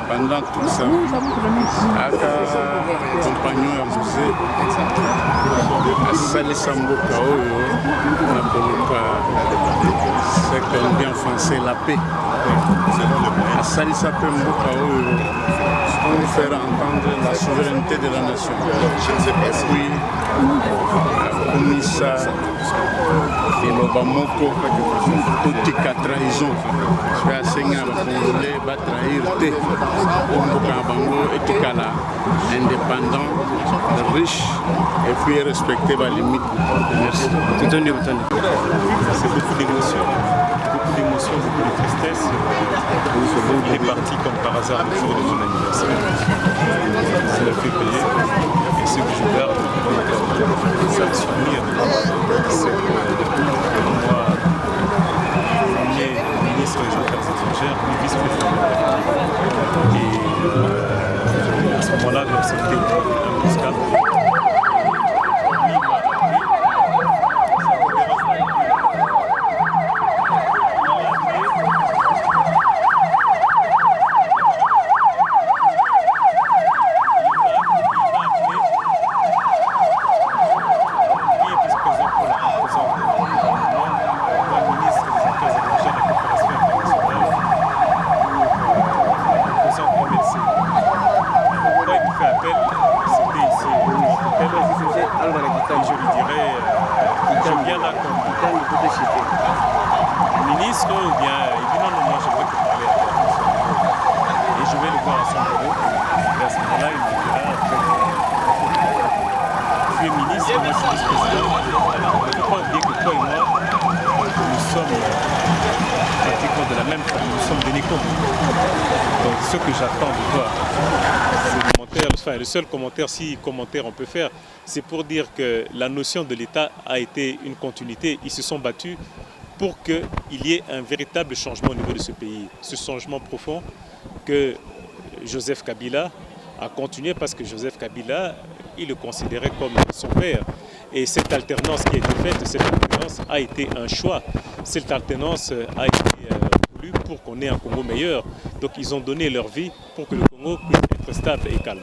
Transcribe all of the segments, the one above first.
Pendant tout ça, aka compagnon ya musée asalisa mboka oyo na koluka ce qu'on dit en français la paix. Asalisa pe mboka oyo pour faire entendre la souveraineté de la nation. Et puis akomisa liloba moko totika trahison pe asenga bacongolais batrahir te po mboka na bango etikala indépendant, riche et puis respecter balimite. Merci. C'est beaucoup d'émotions, beaucoup de tristesse. Il est parti comme par hasard le jour de mon anniversaire. Ça l'a fait payer. Et ce que je garde ça me souvenir, c'est que moi, premier ministre des Affaires étrangères, puis vice-président de la République. Et à ce moment-là, c'était un Pascal. Ministre ou bien il dit non, je veux te parler à toi. Et je vais le voir à son bureau. Et à ce moment-là, il me dira tu es ministre, moi je suis vice-président. Il ne faut pas oublier que toi et moi, nous sommes pratiquement de la même famille, nous sommes des Nécos. Donc ce que j'attends de toi, le seul commentaire, si commentaire on peut faire, c'est pour dire que la notion de l'État a été une continuité. Ils se sont battus pour qu'il y ait un véritable changement au niveau de ce pays. Ce changement profond que Joseph Kabila a continué parce que Joseph Kabila, il le considérait comme son père. Et cette alternance qui a été faite, cette alternance a été un choix. Cette alternance a été voulue pour qu'on ait un Congo meilleur. Donc ils ont donné leur vie pour que le Congo puisse être stable et calme.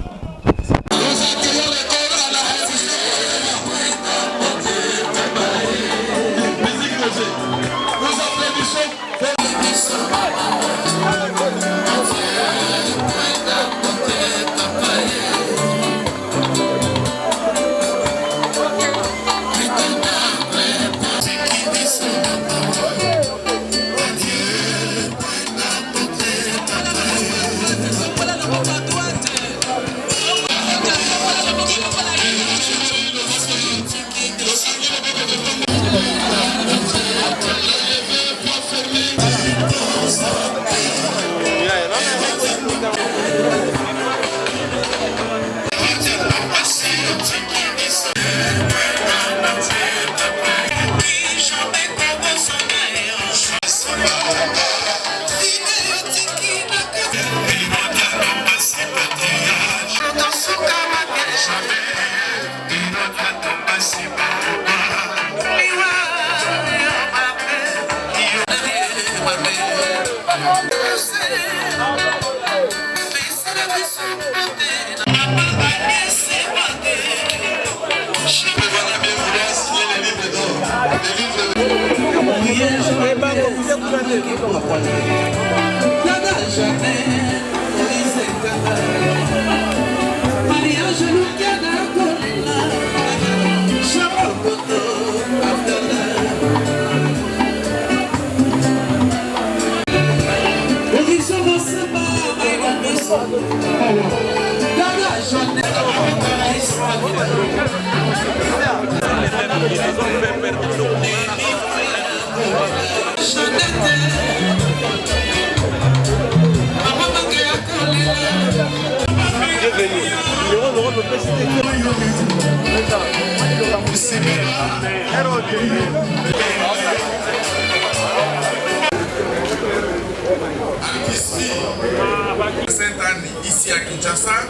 Sainte-Anne, ici à Kinshasa,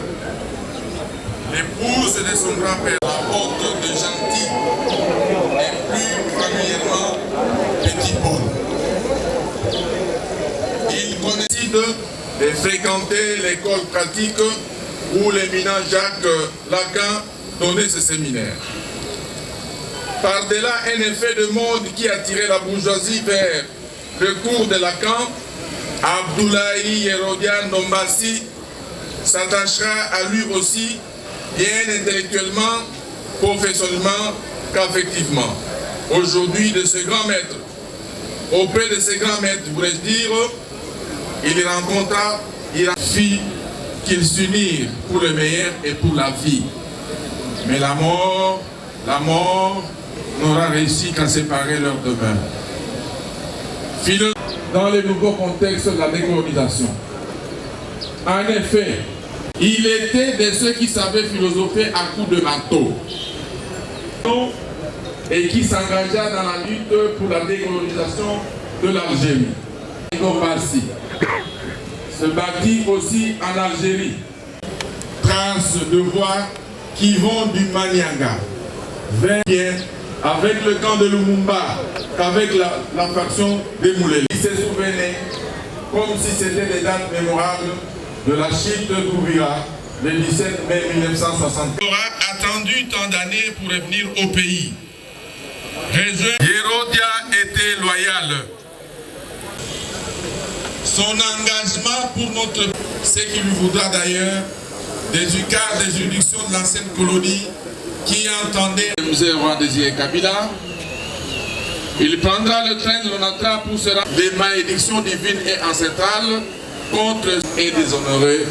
l'épouse de son grand-père, la porte de Gentil, et plus familièrement Petit Paul. Il décide de fréquenter l'école pratique où l'éminent Jacques Lacan donnait ses séminaires. Par-delà un effet de mode qui attirait la bourgeoisie vers le cours de Lacan, Abdoulaye Hérodian Ndombassi s'attachera à lui aussi, bien intellectuellement, professionnellement qu'affectivement. Aujourd'hui, de ce grand maître, auprès de ce grand maître, pourrais-je dire, il rencontra, il a fit qu'ils s'unirent pour le meilleur et pour la vie. Mais la mort n'aura réussi qu'à séparer leur demeure. Dans le nouveau contexte de la décolonisation. En effet, il était de ceux qui savaient philosopher à coups de marteau et qui s'engagea dans la lutte pour la décolonisation de l'Algérie. Ndombassi se battit aussi en Algérie. Traces de voies qui vont du Manianga vers avec le camp de Lumumba, qu'avec la faction des Moulés. Il se souvenait, comme si c'était des dates mémorables, de la chute d'Ouvira, le 17 mai 1960. Il aura attendu tant d'années pour revenir au pays. Hérodia était loyal. Son engagement pour notre... Ce qui lui voudra d'ailleurs des UCAR, des juridictions de l'ancienne colonie, qui entendait le musée roi Désiré Kabila. Il prendra le train de l'Onatra pour se rendre des malédictions divines et ancestrales contre et déshonorer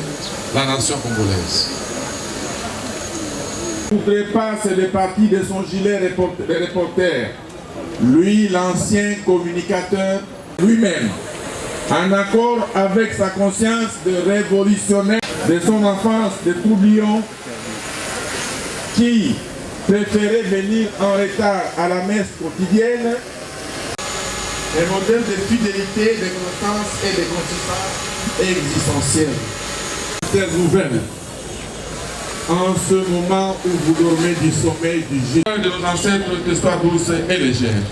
la nation congolaise. Il ne voudrait pas se départir de son gilet de reporter. Lui, l'ancien communicateur lui-même, en accord avec sa conscience de révolutionnaire de son enfance de Tourbillon, qui préférait venir en retard à la messe quotidienne, un modèle de fidélité, de constance et de consistance existentielle. Terre nouvelle, en ce moment où vous dormez du sommeil du génie de nos ancêtres, que soit douce et légère.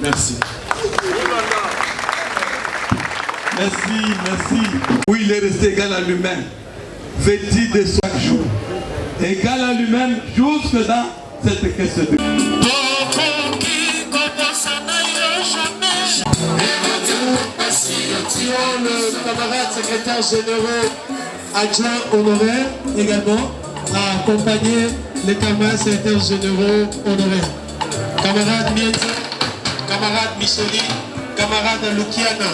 Merci. Merci, merci. Oui, il est resté égal à lui-même, vêtu de chaque jour. Égal à lui-même jusque dans cette question de... Le camarade secrétaire général adjoint honoraire également a accompagné les camarades secrétaires généraux honoraires. Camarade Mieti, camarade Micheli, camarade Lukiana.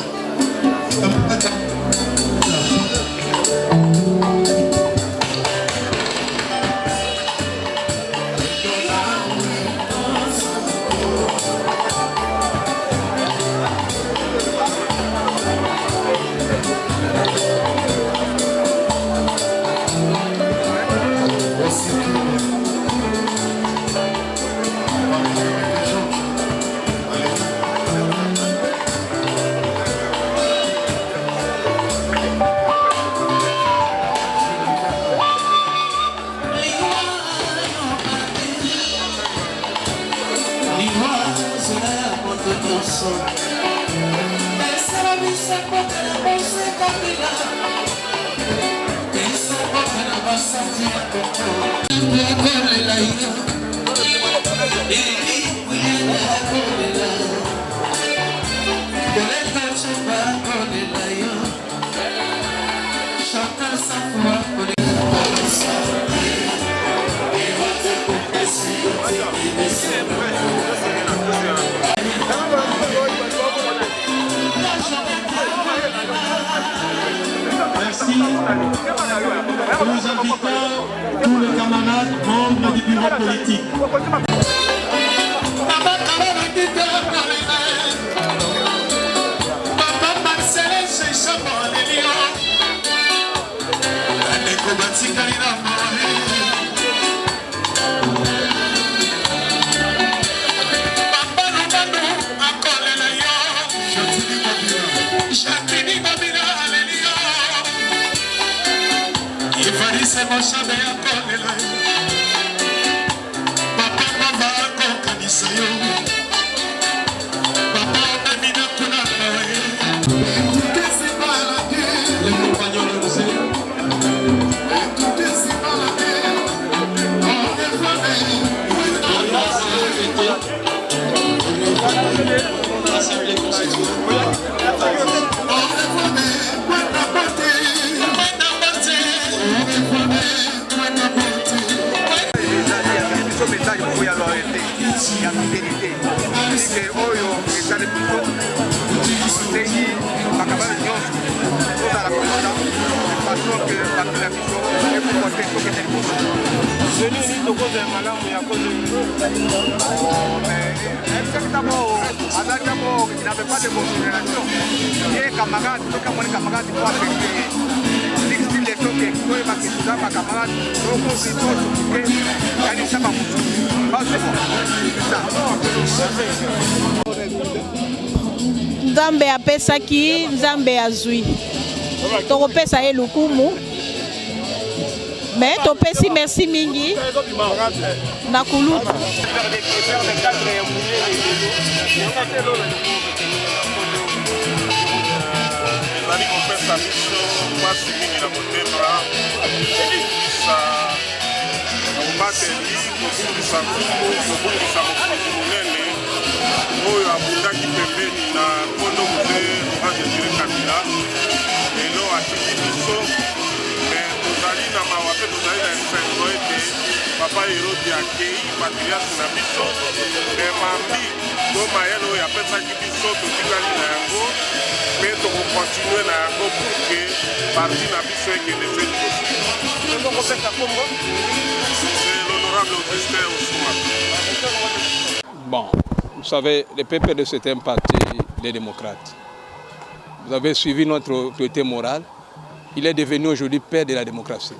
Merci. Nous invitons tous les camarades membres du bureau politique. Il n'avait pas de considération. Et camarades, camarades, Nzambe apesaki, Nzambe azui. Tokopesa ye lukumu. Mais topesi merci mingi na kulutu. ezali kopesa biso mpasi mingi na motema kobungisa bobateli kobungisa nkumu kobungisa mokonzi monene oyo abundaki pembeni na nkondo mute Laurent Désiré Kabila lelo atindi biso me tozali na mawa mpe tozali na esengo ete papa Herodi akei patriarke na biso me mambi to mayele oyo apesaki biso totikali na yango mpe tokokontinue na yango pour ke parti na biso ekende se liboso. C'est l'honorable Augustin Oussouma. Bon, vous savez, le PPD c'est un parti des démocrates. Vous avez suivi notre autorité morale. Il est devenu aujourd'hui père de la démocratie.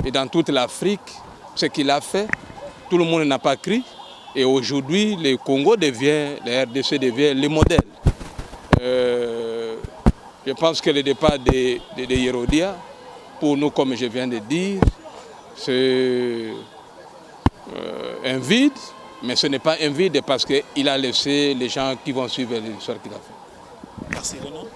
Et dans toute l'Afrique, ce qu'il a fait, tout le monde n'a pas cru. Et aujourd'hui, le Congo devient, la RDC devient le modèle. Je pense que le départ de Herodia, pour nous, comme je viens de dire, c'est un vide, mais ce n'est pas un vide parce qu'il a laissé les gens qui vont suivre l'histoire qu'il a fait. Merci Renaud.